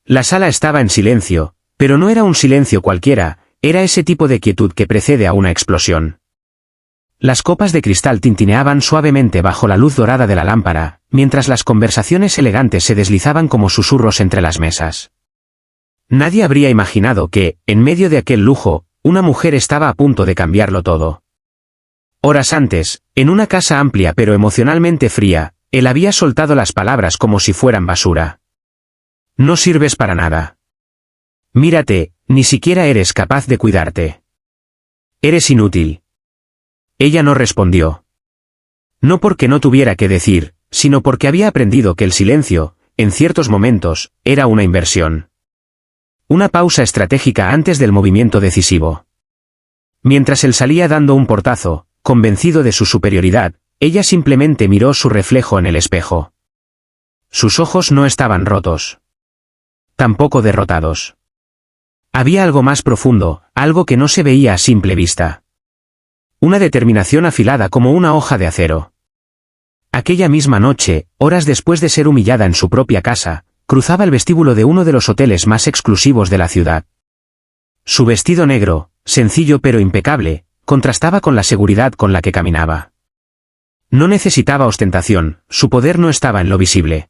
La sala estaba en silencio, pero no era un silencio cualquiera, era ese tipo de quietud que precede a una explosión. Las copas de cristal tintineaban suavemente bajo la luz dorada de la lámpara, mientras las conversaciones elegantes se deslizaban como susurros entre las mesas. Nadie habría imaginado que, en medio de aquel lujo, una mujer estaba a punto de cambiarlo todo. Horas antes, en una casa amplia pero emocionalmente fría, él había soltado las palabras como si fueran basura. No sirves para nada. Mírate, ni siquiera eres capaz de cuidarte. Eres inútil. Ella no respondió. No porque no tuviera que decir, sino porque había aprendido que el silencio, en ciertos momentos, era una inversión. Una pausa estratégica antes del movimiento decisivo. Mientras él salía dando un portazo, convencido de su superioridad, ella simplemente miró su reflejo en el espejo. Sus ojos no estaban rotos. Tampoco derrotados. Había algo más profundo, algo que no se veía a simple vista. Una determinación afilada como una hoja de acero. Aquella misma noche, horas después de ser humillada en su propia casa, cruzaba el vestíbulo de uno de los hoteles más exclusivos de la ciudad. Su vestido negro, sencillo pero impecable, contrastaba con la seguridad con la que caminaba. No necesitaba ostentación, su poder no estaba en lo visible.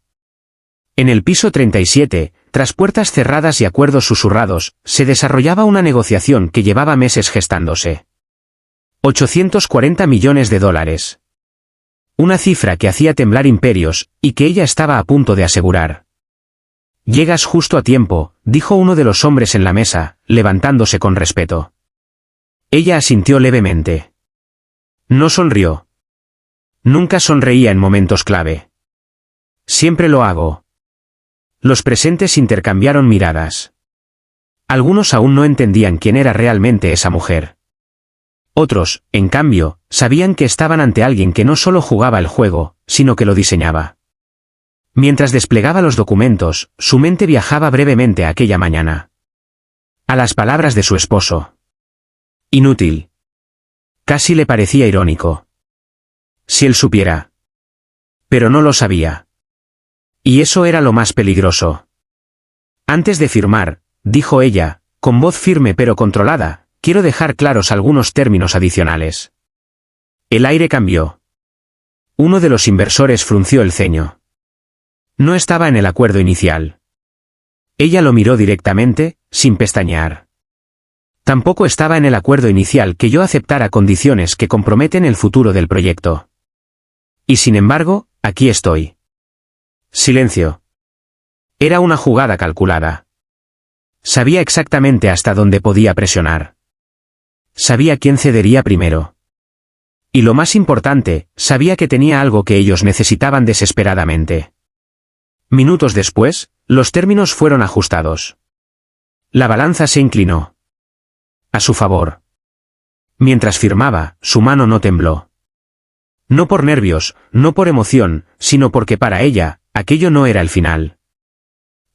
En el piso 37, tras puertas cerradas y acuerdos susurrados, se desarrollaba una negociación que llevaba meses gestándose. 840 millones de dólares. Una cifra que hacía temblar imperios, y que ella estaba a punto de asegurar. Llegas justo a tiempo, dijo uno de los hombres en la mesa, levantándose con respeto. Ella asintió levemente. No sonrió. Nunca sonreía en momentos clave. Siempre lo hago. Los presentes intercambiaron miradas. Algunos aún no entendían quién era realmente esa mujer. Otros, en cambio, sabían que estaban ante alguien que no solo jugaba el juego, sino que lo diseñaba. Mientras desplegaba los documentos, su mente viajaba brevemente a aquella mañana. A las palabras de su esposo. Inútil. Casi le parecía irónico. Si él supiera. Pero no lo sabía. Y eso era lo más peligroso. Antes de firmar, dijo ella, con voz firme pero controlada, quiero dejar claros algunos términos adicionales. El aire cambió. Uno de los inversores frunció el ceño. No estaba en el acuerdo inicial. Ella lo miró directamente, sin pestañear. Tampoco estaba en el acuerdo inicial que yo aceptara condiciones que comprometen el futuro del proyecto. Y sin embargo, aquí estoy. Silencio. Era una jugada calculada. Sabía exactamente hasta dónde podía presionar. Sabía quién cedería primero. Y lo más importante, sabía que tenía algo que ellos necesitaban desesperadamente. Minutos después, los términos fueron ajustados. La balanza se inclinó. A su favor. Mientras firmaba, su mano no tembló. No por nervios, no por emoción, sino porque para ella, aquello no era el final.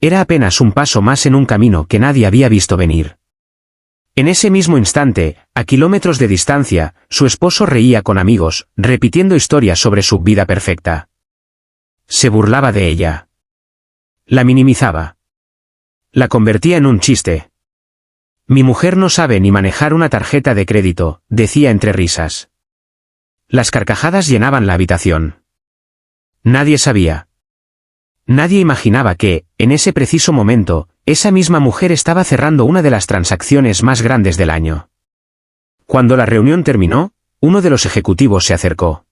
Era apenas un paso más en un camino que nadie había visto venir. En ese mismo instante, a kilómetros de distancia, su esposo reía con amigos, repitiendo historias sobre su vida perfecta. Se burlaba de ella. La minimizaba. La convertía en un chiste. Mi mujer no sabe ni manejar una tarjeta de crédito, decía entre risas. Las carcajadas llenaban la habitación. Nadie sabía. Nadie imaginaba que, en ese preciso momento, esa misma mujer estaba cerrando una de las transacciones más grandes del año. Cuando la reunión terminó, uno de los ejecutivos se acercó.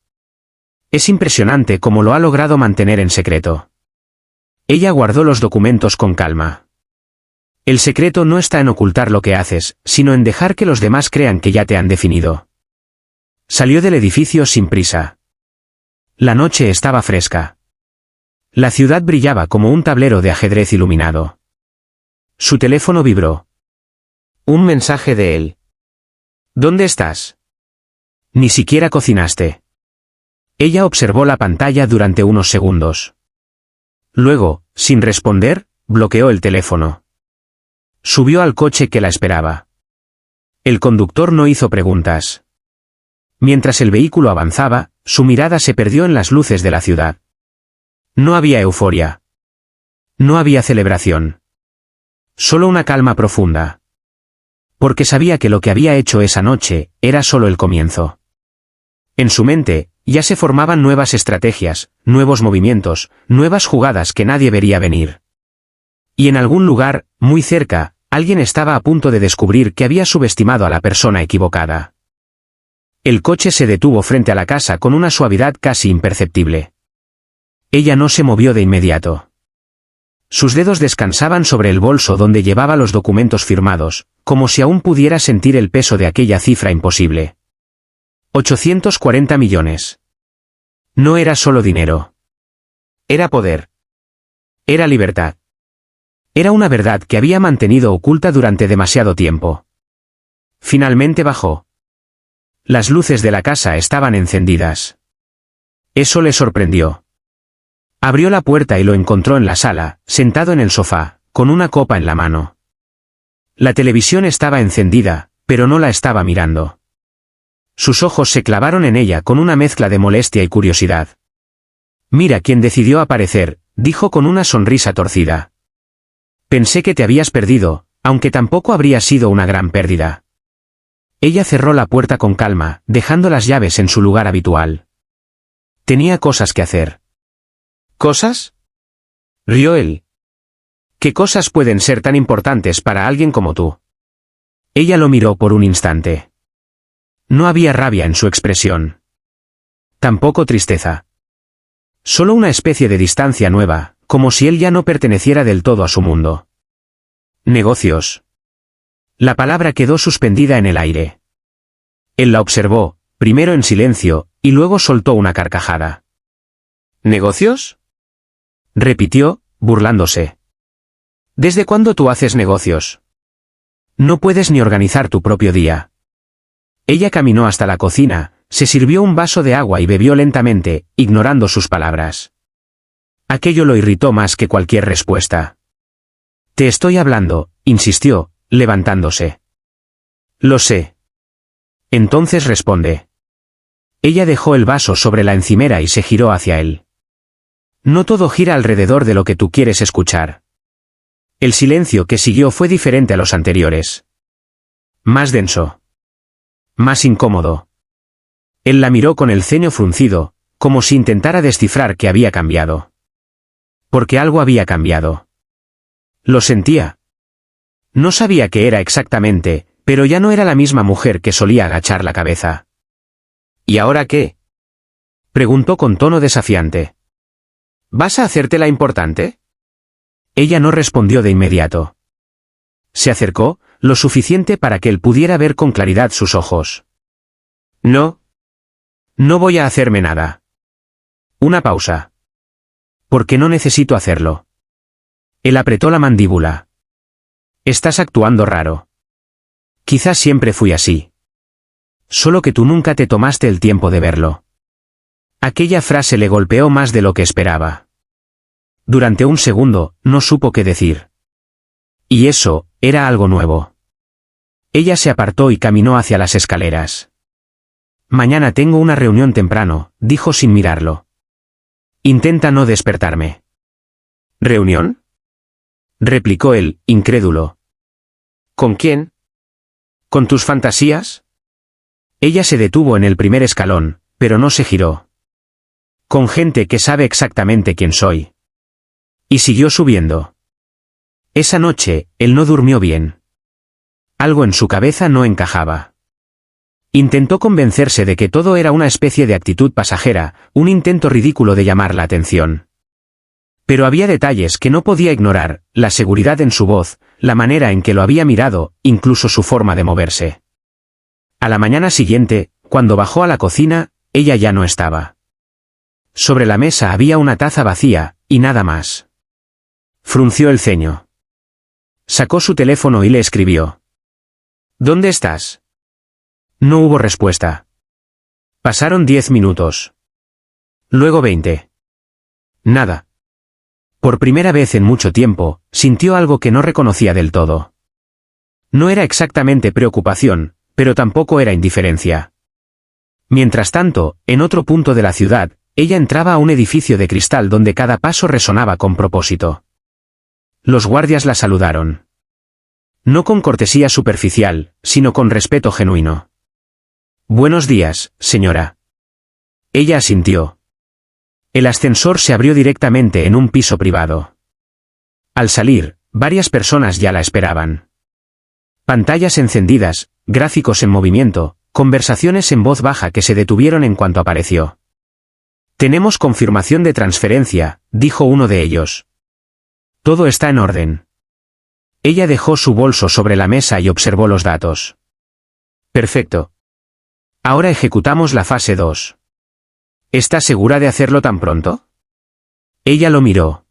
Es impresionante cómo lo ha logrado mantener en secreto. Ella guardó los documentos con calma. El secreto no está en ocultar lo que haces, sino en dejar que los demás crean que ya te han definido. Salió del edificio sin prisa. La noche estaba fresca. La ciudad brillaba como un tablero de ajedrez iluminado. Su teléfono vibró. Un mensaje de él. ¿Dónde estás? Ni siquiera cocinaste. Ella observó la pantalla durante unos segundos. Luego, sin responder, bloqueó el teléfono. Subió al coche que la esperaba. El conductor no hizo preguntas. Mientras el vehículo avanzaba, su mirada se perdió en las luces de la ciudad. No había euforia. No había celebración. Solo una calma profunda. Porque sabía que lo que había hecho esa noche era solo el comienzo. En su mente, ya se formaban nuevas estrategias, nuevos movimientos, nuevas jugadas que nadie vería venir. Y en algún lugar, muy cerca, alguien estaba a punto de descubrir que había subestimado a la persona equivocada. El coche se detuvo frente a la casa con una suavidad casi imperceptible. Ella no se movió de inmediato. Sus dedos descansaban sobre el bolso donde llevaba los documentos firmados, como si aún pudiera sentir el peso de aquella cifra imposible. 840 millones. No era solo dinero. Era poder. Era libertad. Era una verdad que había mantenido oculta durante demasiado tiempo. Finalmente bajó. Las luces de la casa estaban encendidas. Eso le sorprendió. Abrió la puerta y lo encontró en la sala, sentado en el sofá, con una copa en la mano. La televisión estaba encendida, pero no la estaba mirando. Sus ojos se clavaron en ella con una mezcla de molestia y curiosidad. «Mira quién decidió aparecer», dijo con una sonrisa torcida. «Pensé que te habías perdido, aunque tampoco habría sido una gran pérdida». Ella cerró la puerta con calma, dejando las llaves en su lugar habitual. Tenía cosas que hacer. ¿Cosas? Rió él. ¿Qué cosas pueden ser tan importantes para alguien como tú? Ella lo miró por un instante. No había rabia en su expresión. Tampoco tristeza. Solo una especie de distancia nueva, como si él ya no perteneciera del todo a su mundo. Negocios. La palabra quedó suspendida en el aire. Él la observó, primero en silencio, y luego soltó una carcajada. ¿Negocios? Repitió, burlándose. ¿Desde cuándo tú haces negocios? No puedes ni organizar tu propio día. Ella caminó hasta la cocina, se sirvió un vaso de agua y bebió lentamente, ignorando sus palabras. Aquello lo irritó más que cualquier respuesta. Te estoy hablando, insistió, levantándose. Lo sé. Entonces responde. Ella dejó el vaso sobre la encimera y se giró hacia él. No todo gira alrededor de lo que tú quieres escuchar. El silencio que siguió fue diferente a los anteriores. Más denso. Más incómodo. Él la miró con el ceño fruncido, como si intentara descifrar qué había cambiado. Porque algo había cambiado. Lo sentía. No sabía qué era exactamente, pero ya no era la misma mujer que solía agachar la cabeza. ¿Y ahora qué? Preguntó con tono desafiante. ¿Vas a hacértela importante? Ella no respondió de inmediato. Se acercó, lo suficiente para que él pudiera ver con claridad sus ojos. No. No voy a hacerme nada. Una pausa. Porque no necesito hacerlo. Él apretó la mandíbula. Estás actuando raro. Quizás siempre fui así. Solo que tú nunca te tomaste el tiempo de verlo. Aquella frase le golpeó más de lo que esperaba. Durante un segundo, no supo qué decir. Y eso, era algo nuevo. Ella se apartó y caminó hacia las escaleras. Mañana tengo una reunión temprano, dijo sin mirarlo. Intenta no despertarme. ¿Reunión? Replicó él, incrédulo. ¿Con quién? ¿Con tus fantasías? Ella se detuvo en el primer escalón, pero no se giró. Con gente que sabe exactamente quién soy. Y siguió subiendo. Esa noche, él no durmió bien. Algo en su cabeza no encajaba. Intentó convencerse de que todo era una especie de actitud pasajera, un intento ridículo de llamar la atención. Pero había detalles que no podía ignorar, la seguridad en su voz, la manera en que lo había mirado, incluso su forma de moverse. A la mañana siguiente, cuando bajó a la cocina, ella ya no estaba. Sobre la mesa había una taza vacía, y nada más. Frunció el ceño. Sacó su teléfono y le escribió. ¿Dónde estás? No hubo respuesta. Pasaron 10 minutos. Luego 20. Nada. Por primera vez en mucho tiempo, sintió algo que no reconocía del todo. No era exactamente preocupación, pero tampoco era indiferencia. Mientras tanto, en otro punto de la ciudad, ella entraba a un edificio de cristal donde cada paso resonaba con propósito. Los guardias la saludaron. No con cortesía superficial, sino con respeto genuino. Buenos días, señora. Ella asintió. El ascensor se abrió directamente en un piso privado. Al salir, varias personas ya la esperaban. Pantallas encendidas, gráficos en movimiento, conversaciones en voz baja que se detuvieron en cuanto apareció. Tenemos confirmación de transferencia, dijo uno de ellos. Todo está en orden. Ella dejó su bolso sobre la mesa y observó los datos. Perfecto. Ahora ejecutamos la fase 2. ¿Estás segura de hacerlo tan pronto? Ella lo miró.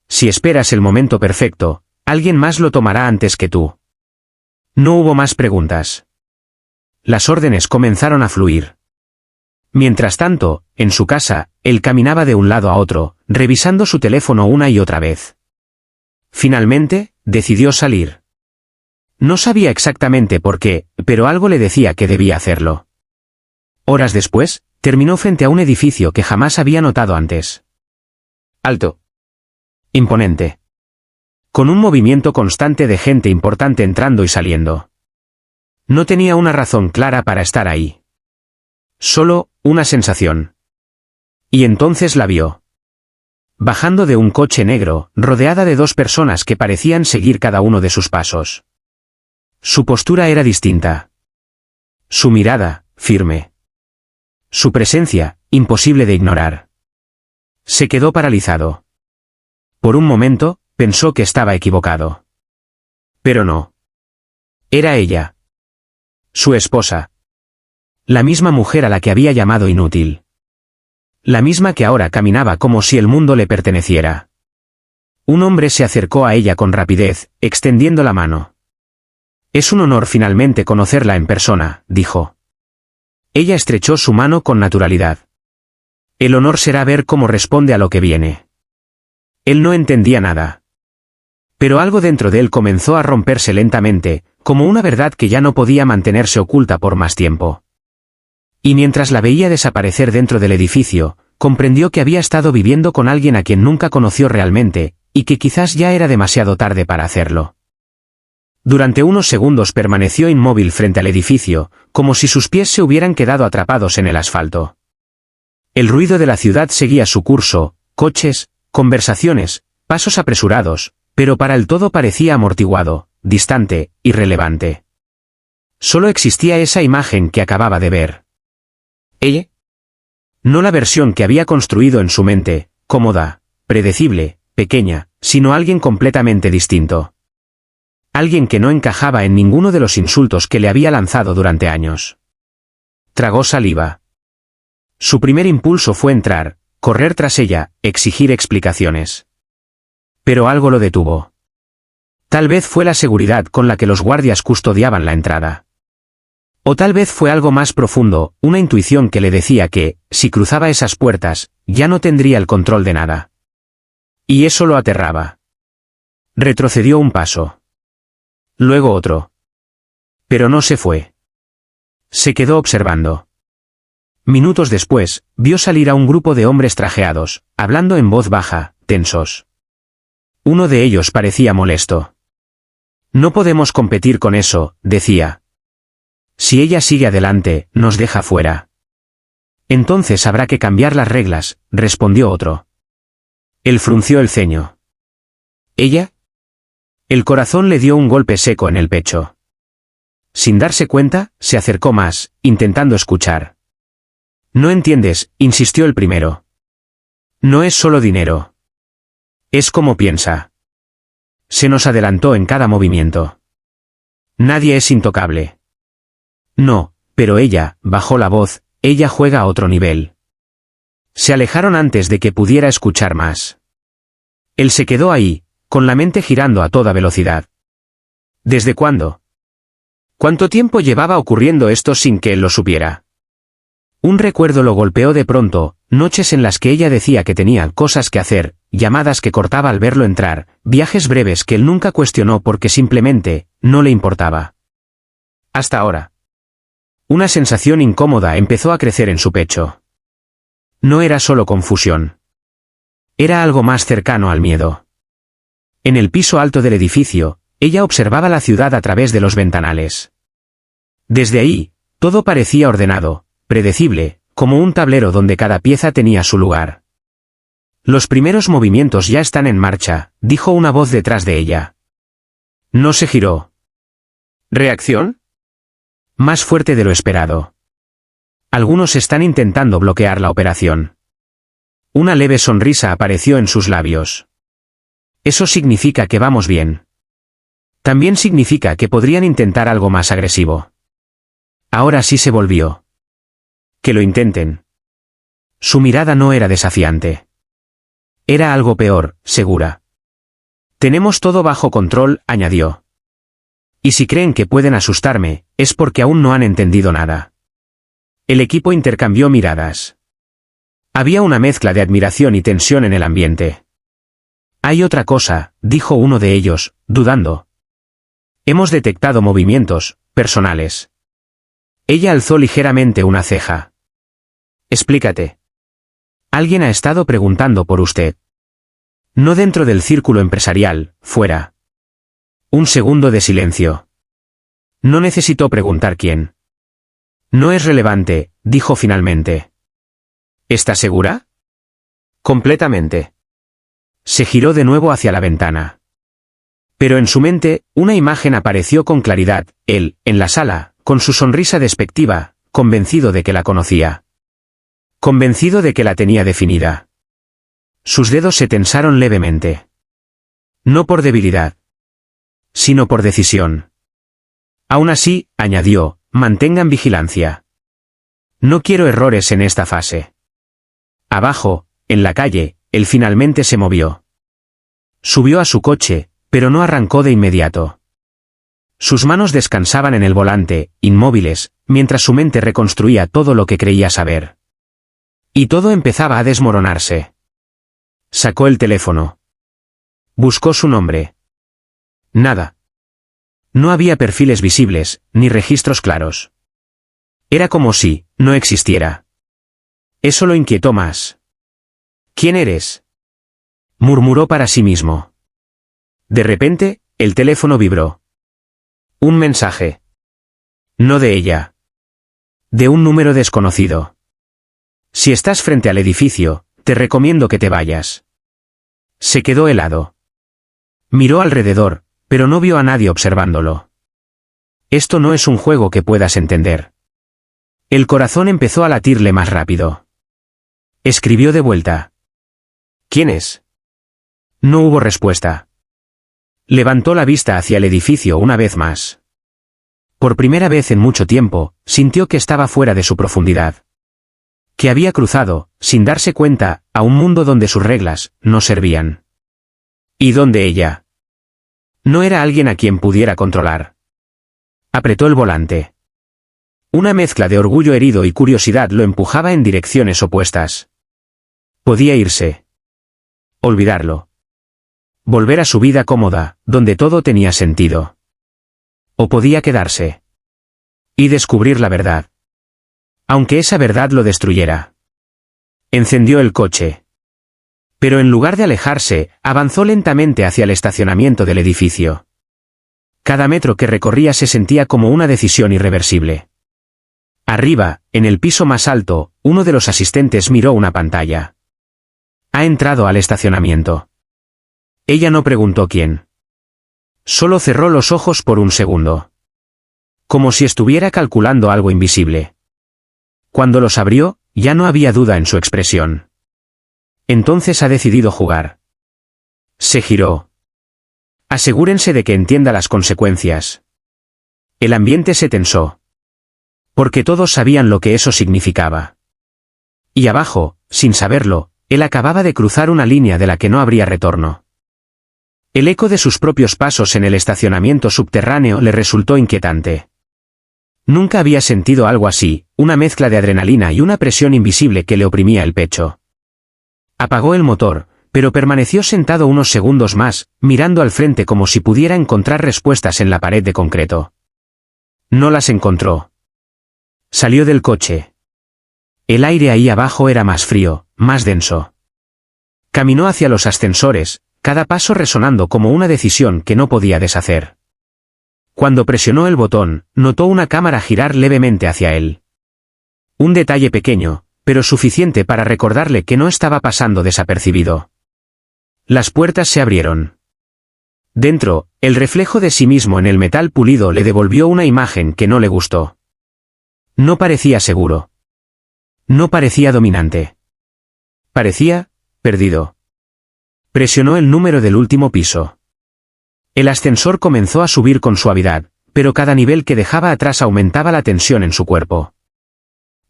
Si esperas el momento perfecto, alguien más lo tomará antes que tú. No hubo más preguntas. Las órdenes comenzaron a fluir. Mientras tanto, en su casa, él caminaba de un lado a otro, revisando su teléfono una y otra vez. Finalmente, decidió salir. No sabía exactamente por qué, pero algo le decía que debía hacerlo. Horas después, terminó frente a un edificio que jamás había notado antes. Alto. Imponente. Con un movimiento constante de gente importante entrando y saliendo. No tenía una razón clara para estar ahí. Solo, una sensación. Y entonces la vio. Bajando de un coche negro, rodeada de dos personas que parecían seguir cada uno de sus pasos. Su postura era distinta. Su mirada, firme. Su presencia, imposible de ignorar. Se quedó paralizado. Por un momento, pensó que estaba equivocado. Pero no. Era ella. Su esposa. La misma mujer a la que había llamado inútil. La misma que ahora caminaba como si el mundo le perteneciera. Un hombre se acercó a ella con rapidez, extendiendo la mano. Es un honor finalmente conocerla en persona, dijo. Ella estrechó su mano con naturalidad. El honor será ver cómo responde a lo que viene. Él no entendía nada. Pero algo dentro de él comenzó a romperse lentamente, como una verdad que ya no podía mantenerse oculta por más tiempo. Y mientras la veía desaparecer dentro del edificio, comprendió que había estado viviendo con alguien a quien nunca conoció realmente, y que quizás ya era demasiado tarde para hacerlo. Durante unos segundos permaneció inmóvil frente al edificio, como si sus pies se hubieran quedado atrapados en el asfalto. El ruido de la ciudad seguía su curso, coches, conversaciones, pasos apresurados, pero para el todo parecía amortiguado, distante, irrelevante. Solo existía esa imagen que acababa de ver. ¿Ella? No la versión que había construido en su mente, cómoda, predecible, pequeña, sino alguien completamente distinto. Alguien que no encajaba en ninguno de los insultos que le había lanzado durante años. Tragó saliva. Su primer impulso fue entrar, correr tras ella, exigir explicaciones. Pero algo lo detuvo. Tal vez fue la seguridad con la que los guardias custodiaban la entrada. O tal vez fue algo más profundo, una intuición que le decía que, si cruzaba esas puertas, ya no tendría el control de nada. Y eso lo aterraba. Retrocedió un paso. Luego otro. Pero no se fue. Se quedó observando. Minutos después, vio salir a un grupo de hombres trajeados, hablando en voz baja, tensos. Uno de ellos parecía molesto. No podemos competir con eso, decía. Si ella sigue adelante, nos deja fuera. Entonces habrá que cambiar las reglas, respondió otro. Él frunció el ceño. ¿Ella? El corazón le dio un golpe seco en el pecho. Sin darse cuenta, se acercó más, intentando escuchar. No entiendes, insistió el primero. No es solo dinero. Es como piensa. Se nos adelantó en cada movimiento. Nadie es intocable. No, pero ella, bajó la voz, ella juega a otro nivel. Se alejaron antes de que pudiera escuchar más. Él se quedó ahí, con la mente girando a toda velocidad. ¿Desde cuándo? ¿Cuánto tiempo llevaba ocurriendo esto sin que él lo supiera? Un recuerdo lo golpeó de pronto, noches en las que ella decía que tenía cosas que hacer, llamadas que cortaba al verlo entrar, viajes breves que él nunca cuestionó porque simplemente, no le importaba. Hasta ahora. Una sensación incómoda empezó a crecer en su pecho. No era solo confusión. Era algo más cercano al miedo. En el piso alto del edificio, ella observaba la ciudad a través de los ventanales. Desde ahí, todo parecía ordenado, predecible, como un tablero donde cada pieza tenía su lugar. Los primeros movimientos ya están en marcha, dijo una voz detrás de ella. No se giró. ¿Reacción? Más fuerte de lo esperado. Algunos están intentando bloquear la operación. Una leve sonrisa apareció en sus labios. Eso significa que vamos bien. También significa que podrían intentar algo más agresivo. Ahora sí se volvió. Que lo intenten. Su mirada no era desafiante. Era algo peor, segura. Tenemos todo bajo control, añadió. Y si creen que pueden asustarme, es porque aún no han entendido nada. El equipo intercambió miradas. Había una mezcla de admiración y tensión en el ambiente. Hay otra cosa, dijo uno de ellos, dudando. Hemos detectado movimientos personales. Ella alzó ligeramente una ceja. Explícate. Alguien ha estado preguntando por usted. No dentro del círculo empresarial, fuera. Un segundo de silencio. No necesitó preguntar quién. No es relevante, dijo finalmente. ¿Estás segura? Completamente. Se giró de nuevo hacia la ventana. Pero en su mente, una imagen apareció con claridad, él, en la sala, con su sonrisa despectiva, convencido de que la conocía. Convencido de que la tenía definida. Sus dedos se tensaron levemente. No por debilidad, sino por decisión. Aún así, añadió, mantengan vigilancia. No quiero errores en esta fase. Abajo, en la calle, él finalmente se movió. Subió a su coche, pero no arrancó de inmediato. Sus manos descansaban en el volante, inmóviles, mientras su mente reconstruía todo lo que creía saber. Y todo empezaba a desmoronarse. Sacó el teléfono. Buscó su nombre. Nada. No había perfiles visibles, ni registros claros. Era como si no existiera. Eso lo inquietó más. ¿Quién eres?, murmuró para sí mismo. De repente, el teléfono vibró. Un mensaje. No de ella. De un número desconocido. Si estás frente al edificio, te recomiendo que te vayas. Se quedó helado. Miró alrededor, pero no vio a nadie observándolo. Esto no es un juego que puedas entender. El corazón empezó a latirle más rápido. Escribió de vuelta. ¿Quién es? No hubo respuesta. Levantó la vista hacia el edificio una vez más. Por primera vez en mucho tiempo, sintió que estaba fuera de su profundidad. Que había cruzado, sin darse cuenta, a un mundo donde sus reglas no servían. Y donde ella no era alguien a quien pudiera controlar. Apretó el volante. Una mezcla de orgullo herido y curiosidad lo empujaba en direcciones opuestas. Podía irse. Olvidarlo. Volver a su vida cómoda, donde todo tenía sentido. O podía quedarse. Y descubrir la verdad. Aunque esa verdad lo destruyera. Encendió el coche. Pero en lugar de alejarse, avanzó lentamente hacia el estacionamiento del edificio. Cada metro que recorría se sentía como una decisión irreversible. Arriba, en el piso más alto, uno de los asistentes miró una pantalla. Ha entrado al estacionamiento. Ella no preguntó quién. Solo cerró los ojos por un segundo. Como si estuviera calculando algo invisible. Cuando los abrió, ya no había duda en su expresión. Entonces ha decidido jugar. Se giró. Asegúrense de que entienda las consecuencias. El ambiente se tensó. Porque todos sabían lo que eso significaba. Y abajo, sin saberlo, él acababa de cruzar una línea de la que no habría retorno. El eco de sus propios pasos en el estacionamiento subterráneo le resultó inquietante. Nunca había sentido algo así, una mezcla de adrenalina y una presión invisible que le oprimía el pecho. Apagó el motor, pero permaneció sentado unos segundos más, mirando al frente como si pudiera encontrar respuestas en la pared de concreto. No las encontró. Salió del coche. El aire ahí abajo era más frío, más denso. Caminó hacia los ascensores, cada paso resonando como una decisión que no podía deshacer. Cuando presionó el botón, notó una cámara girar levemente hacia él. Un detalle pequeño, pero suficiente para recordarle que no estaba pasando desapercibido. Las puertas se abrieron. Dentro, el reflejo de sí mismo en el metal pulido le devolvió una imagen que no le gustó. No parecía seguro. No parecía dominante. Parecía perdido. Presionó el número del último piso. El ascensor comenzó a subir con suavidad, pero cada nivel que dejaba atrás aumentaba la tensión en su cuerpo.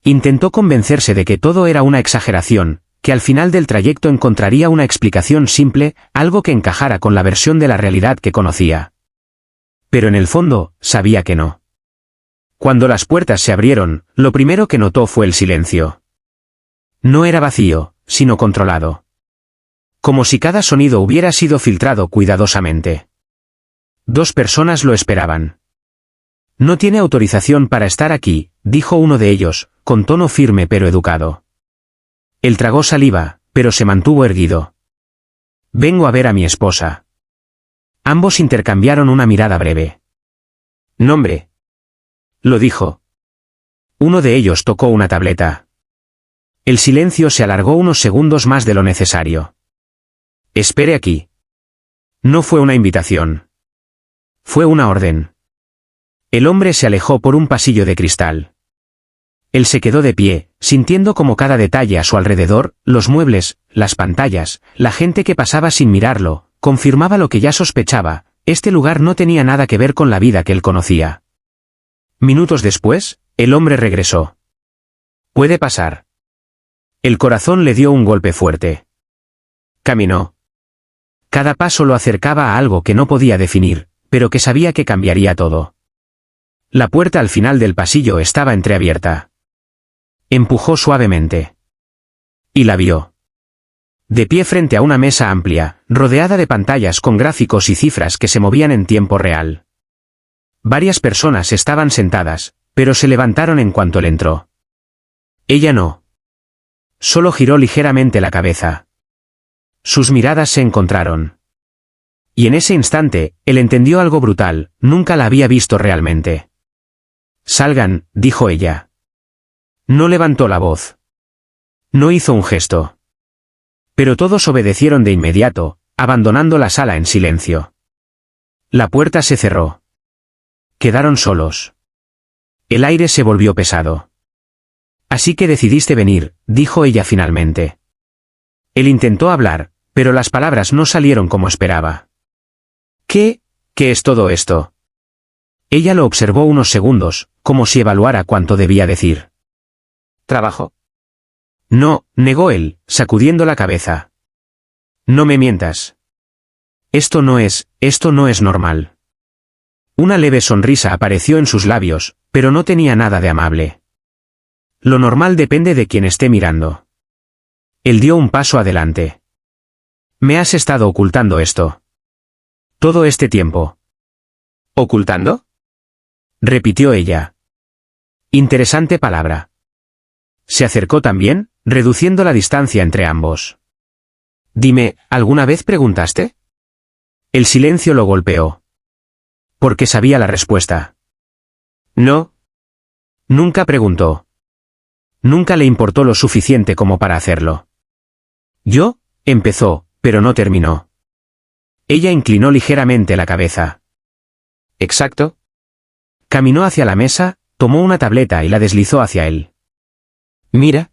Intentó convencerse de que todo era una exageración, que al final del trayecto encontraría una explicación simple, algo que encajara con la versión de la realidad que conocía. Pero en el fondo, sabía que no. Cuando las puertas se abrieron, lo primero que notó fue el silencio. No era vacío, sino controlado. Como si cada sonido hubiera sido filtrado cuidadosamente. 2 personas lo esperaban. No tiene autorización para estar aquí, dijo uno de ellos, con tono firme pero educado. Él tragó saliva, pero se mantuvo erguido. Vengo a ver a mi esposa. Ambos intercambiaron una mirada breve. ¿Nombre? Lo dijo. Uno de ellos tocó una tableta. El silencio se alargó unos segundos más de lo necesario. Espere aquí. No fue una invitación. Fue una orden. El hombre se alejó por un pasillo de cristal. Él se quedó de pie, sintiendo como cada detalle a su alrededor, los muebles, las pantallas, la gente que pasaba sin mirarlo, confirmaba lo que ya sospechaba, este lugar no tenía nada que ver con la vida que él conocía. Minutos después, el hombre regresó. «¿Puede pasar?» El corazón le dio un golpe fuerte. Caminó. Cada paso lo acercaba a algo que no podía definir, pero que sabía que cambiaría todo. La puerta al final del pasillo estaba entreabierta. Empujó suavemente. Y la vio. De pie frente a una mesa amplia, rodeada de pantallas con gráficos y cifras que se movían en tiempo real. Varias personas estaban sentadas, pero se levantaron en cuanto él entró. Ella no. Solo giró ligeramente la cabeza. Sus miradas se encontraron. Y en ese instante, él entendió algo brutal, nunca la había visto realmente. «Salgan», dijo ella. No levantó la voz. No hizo un gesto. Pero todos obedecieron de inmediato, abandonando la sala en silencio. La puerta se cerró. Quedaron solos. El aire se volvió pesado. «Así que decidiste venir», dijo ella finalmente. Él intentó hablar, pero las palabras no salieron como esperaba. ¿Qué es todo esto?» Ella lo observó unos segundos, como si evaluara cuánto debía decir. «¿Trabajo?» «No», negó él, sacudiendo la cabeza. «No me mientas. Esto no es normal». Una leve sonrisa apareció en sus labios, pero no tenía nada de amable. «Lo normal depende de quien esté mirando». Él dio un paso adelante. «Me has estado ocultando esto. Todo este tiempo». «¿Ocultando?», repitió ella. Interesante palabra. Se acercó también, reduciendo la distancia entre ambos. «Dime, ¿alguna vez preguntaste?» El silencio lo golpeó. Porque sabía la respuesta. «No». Nunca preguntó. Nunca le importó lo suficiente como para hacerlo. «Yo», empezó, pero no terminó. Ella inclinó ligeramente la cabeza. «¿Exacto?» Caminó hacia la mesa, tomó una tableta y la deslizó hacia él. «Mira».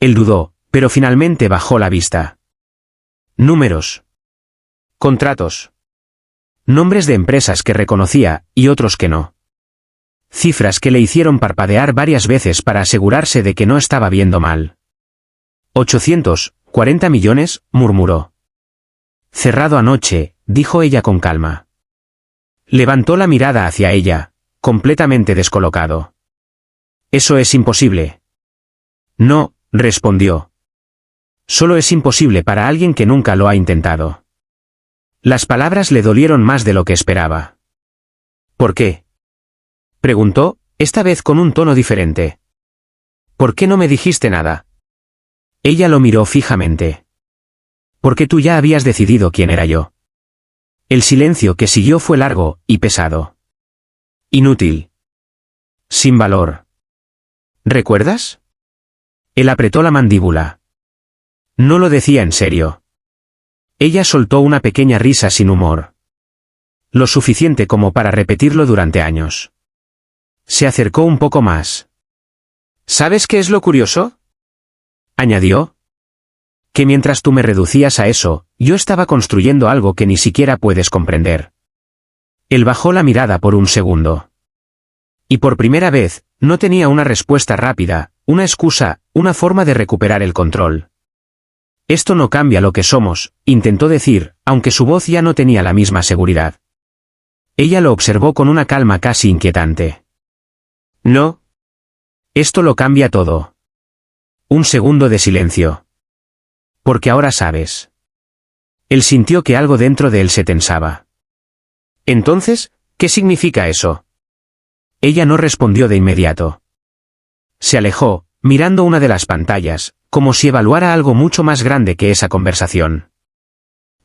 Él dudó, pero finalmente bajó la vista. Números. Contratos. Nombres de empresas que reconocía, y otros que no. Cifras que le hicieron parpadear varias veces para asegurarse de que no estaba viendo mal. 840 millones, murmuró. «Cerrado anoche», dijo ella con calma. Levantó la mirada hacia ella, completamente descolocado. «Eso es imposible». «No», respondió. «Solo es imposible para alguien que nunca lo ha intentado». Las palabras le dolieron más de lo que esperaba. «¿Por qué?», preguntó, esta vez con un tono diferente. «¿Por qué no me dijiste nada?». Ella lo miró fijamente. Porque tú ya habías decidido quién era yo. El silencio que siguió fue largo y pesado. Inútil. Sin valor. ¿Recuerdas? Él apretó la mandíbula. No lo decía en serio. Ella soltó una pequeña risa sin humor. Lo suficiente como para repetirlo durante años. Se acercó un poco más. ¿Sabes qué es lo curioso?, añadió. Que mientras tú me reducías a eso, yo estaba construyendo algo que ni siquiera puedes comprender. Él bajó la mirada por un segundo. Y por primera vez, no tenía una respuesta rápida, una excusa, una forma de recuperar el control. Esto no cambia lo que somos, intentó decir, aunque su voz ya no tenía la misma seguridad. Ella lo observó con una calma casi inquietante. No. Esto lo cambia todo. Un segundo de silencio. Porque ahora sabes. Él sintió que algo dentro de él se tensaba. Entonces, ¿qué significa eso? Ella no respondió de inmediato. Se alejó, mirando una de las pantallas, como si evaluara algo mucho más grande que esa conversación.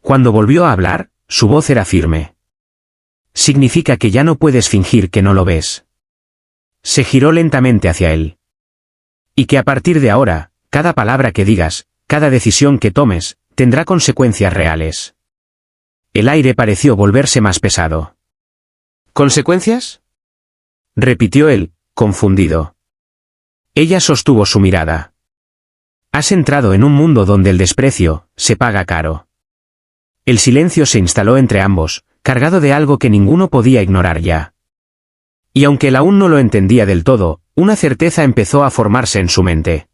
Cuando volvió a hablar, su voz era firme. Significa que ya no puedes fingir que no lo ves. Se giró lentamente hacia él. Y que a partir de ahora, cada palabra que digas, cada decisión que tomes, tendrá consecuencias reales. El aire pareció volverse más pesado. ¿Consecuencias?, repitió él, confundido. Ella sostuvo su mirada. Has entrado en un mundo donde el desprecio se paga caro. El silencio se instaló entre ambos, cargado de algo que ninguno podía ignorar ya. Y aunque él aún no lo entendía del todo, una certeza empezó a formarse en su mente.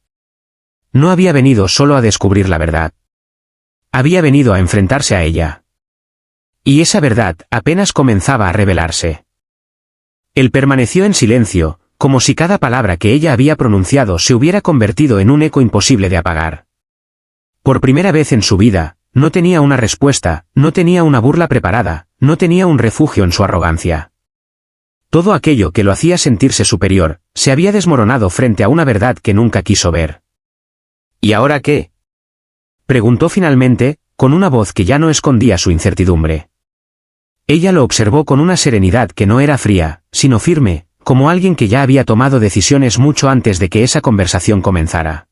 No había venido solo a descubrir la verdad. Había venido a enfrentarse a ella. Y esa verdad apenas comenzaba a revelarse. Él permaneció en silencio, como si cada palabra que ella había pronunciado se hubiera convertido en un eco imposible de apagar. Por primera vez en su vida, no tenía una respuesta, no tenía una burla preparada, no tenía un refugio en su arrogancia. Todo aquello que lo hacía sentirse superior, se había desmoronado frente a una verdad que nunca quiso ver. ¿Y ahora qué?, preguntó finalmente, con una voz que ya no escondía su incertidumbre. Ella lo observó con una serenidad que no era fría, sino firme, como alguien que ya había tomado decisiones mucho antes de que esa conversación comenzara.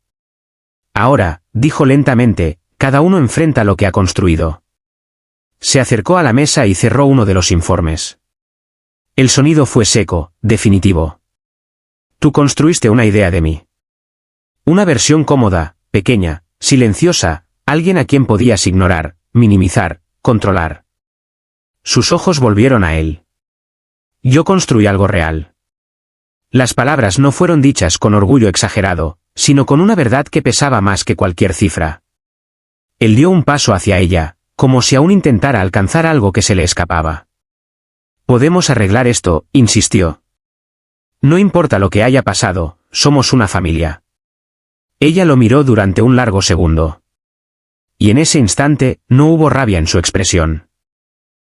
Ahora, dijo lentamente, cada uno enfrenta lo que ha construido. Se acercó a la mesa y cerró uno de los informes. El sonido fue seco, definitivo. Tú construiste una idea de mí. Una versión cómoda, pequeña, silenciosa, alguien a quien podías ignorar, minimizar, controlar. Sus ojos volvieron a él. Yo construí algo real. Las palabras no fueron dichas con orgullo exagerado, sino con una verdad que pesaba más que cualquier cifra. Él dio un paso hacia ella, como si aún intentara alcanzar algo que se le escapaba. Podemos arreglar esto, insistió. No importa lo que haya pasado, somos una familia. Ella lo miró durante un largo segundo. Y en ese instante, no hubo rabia en su expresión.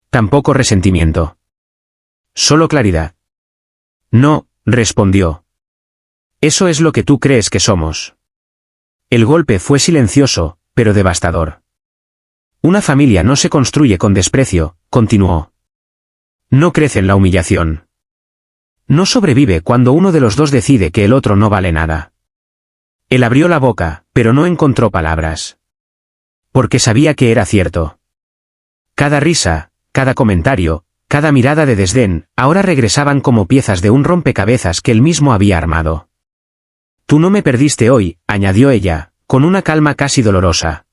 Tampoco resentimiento. Solo claridad. No, respondió. Eso es lo que tú crees que somos. El golpe fue silencioso, pero devastador. Una familia no se construye con desprecio, continuó. No crece en la humillación. No sobrevive cuando uno de los dos decide que el otro no vale nada. Él abrió la boca, pero no encontró palabras. Porque sabía que era cierto. Cada risa, cada comentario, cada mirada de desdén, ahora regresaban como piezas de un rompecabezas que él mismo había armado. Tú no me perdiste hoy, añadió ella, con una calma casi dolorosa.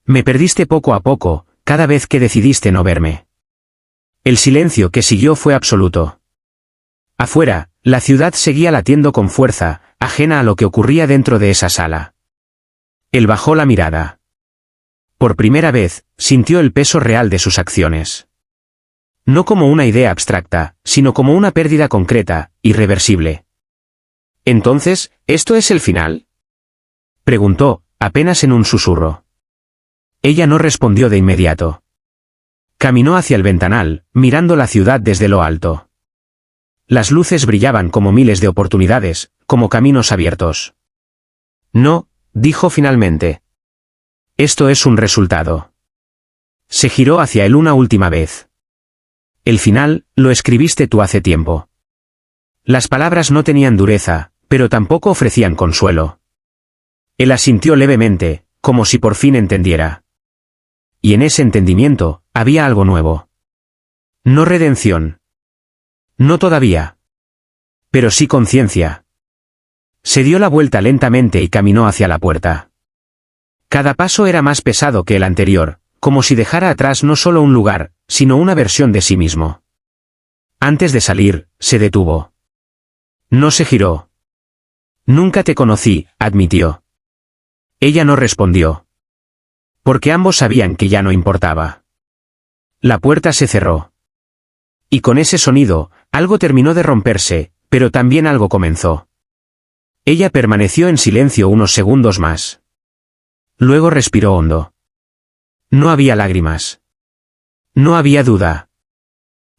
Me perdiste poco a poco, cada vez que decidiste no verme. El silencio que siguió fue absoluto. Afuera, la ciudad seguía latiendo con fuerza, ajena a lo que ocurría dentro de esa sala. Él bajó la mirada. Por primera vez, sintió el peso real de sus acciones. No como una idea abstracta, sino como una pérdida concreta, irreversible. ¿Entonces, esto es el final?, preguntó, apenas en un susurro. Ella no respondió de inmediato. Caminó hacia el ventanal, mirando la ciudad desde lo alto. Las luces brillaban como miles de oportunidades, como caminos abiertos. No, dijo finalmente. Esto es un resultado. Se giró hacia él una última vez. El final, lo escribiste tú hace tiempo. Las palabras no tenían dureza, pero tampoco ofrecían consuelo. Él asintió levemente, como si por fin entendiera. Y en ese entendimiento, había algo nuevo. No redención. No todavía. Pero sí conciencia. Se dio la vuelta lentamente y caminó hacia la puerta. Cada paso era más pesado que el anterior, como si dejara atrás no solo un lugar, sino una versión de sí mismo. Antes de salir, se detuvo. No se giró. Nunca te conocí, admitió. Ella no respondió. Porque ambos sabían que ya no importaba. La puerta se cerró. Y con ese sonido, algo terminó de romperse, pero también algo comenzó. Ella permaneció en silencio unos segundos más. Luego respiró hondo. No había lágrimas. No había duda.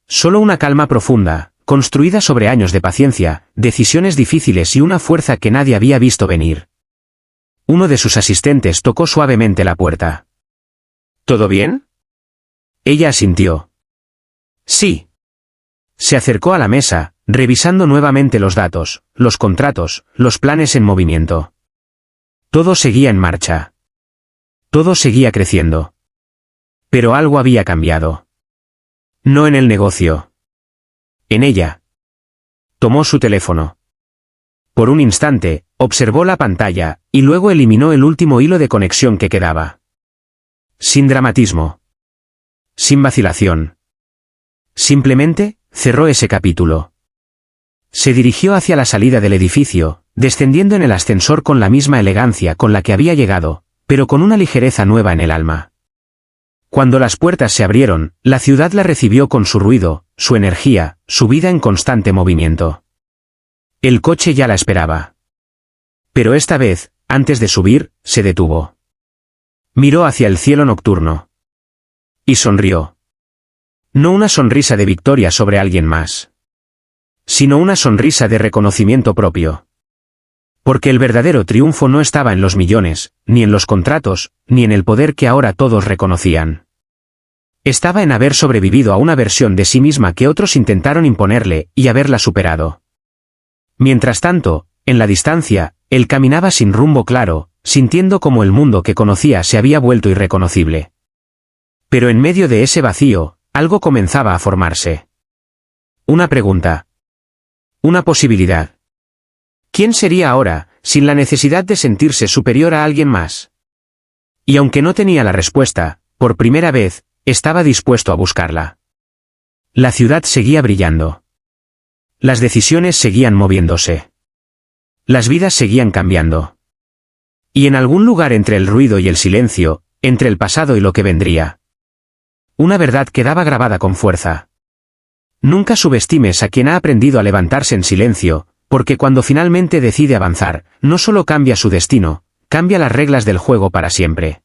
Solo una calma profunda, construida sobre años de paciencia, decisiones difíciles y una fuerza que nadie había visto venir. Uno de sus asistentes tocó suavemente la puerta. ¿Todo bien? Ella asintió. Sí. Se acercó a la mesa, revisando nuevamente los datos, los contratos, los planes en movimiento. Todo seguía en marcha. Todo seguía creciendo. Pero algo había cambiado. No en el negocio. En ella. Tomó su teléfono. Por un instante, observó la pantalla, y luego eliminó el último hilo de conexión que quedaba. Sin dramatismo. Sin vacilación. Simplemente, cerró ese capítulo. Se dirigió hacia la salida del edificio, descendiendo en el ascensor con la misma elegancia con la que había llegado, pero con una ligereza nueva en el alma. Cuando las puertas se abrieron, la ciudad la recibió con su ruido, su energía, su vida en constante movimiento. El coche ya la esperaba. Pero esta vez, antes de subir, se detuvo. Miró hacia el cielo nocturno. Y sonrió. No una sonrisa de victoria sobre alguien más. Sino una sonrisa de reconocimiento propio. Porque el verdadero triunfo no estaba en los millones, ni en los contratos, ni en el poder que ahora todos reconocían. Estaba en haber sobrevivido a una versión de sí misma que otros intentaron imponerle, y haberla superado. Mientras tanto, en la distancia, él caminaba sin rumbo claro, sintiendo como el mundo que conocía se había vuelto irreconocible. Pero en medio de ese vacío, algo comenzaba a formarse. Una pregunta. Una posibilidad. ¿Quién sería ahora, sin la necesidad de sentirse superior a alguien más? Y aunque no tenía la respuesta, por primera vez, estaba dispuesto a buscarla. La ciudad seguía brillando. Las decisiones seguían moviéndose. Las vidas seguían cambiando. Y en algún lugar entre el ruido y el silencio, entre el pasado y lo que vendría, una verdad quedaba grabada con fuerza. Nunca subestimes a quien ha aprendido a levantarse en silencio, porque cuando finalmente decide avanzar, no solo cambia su destino, cambia las reglas del juego para siempre.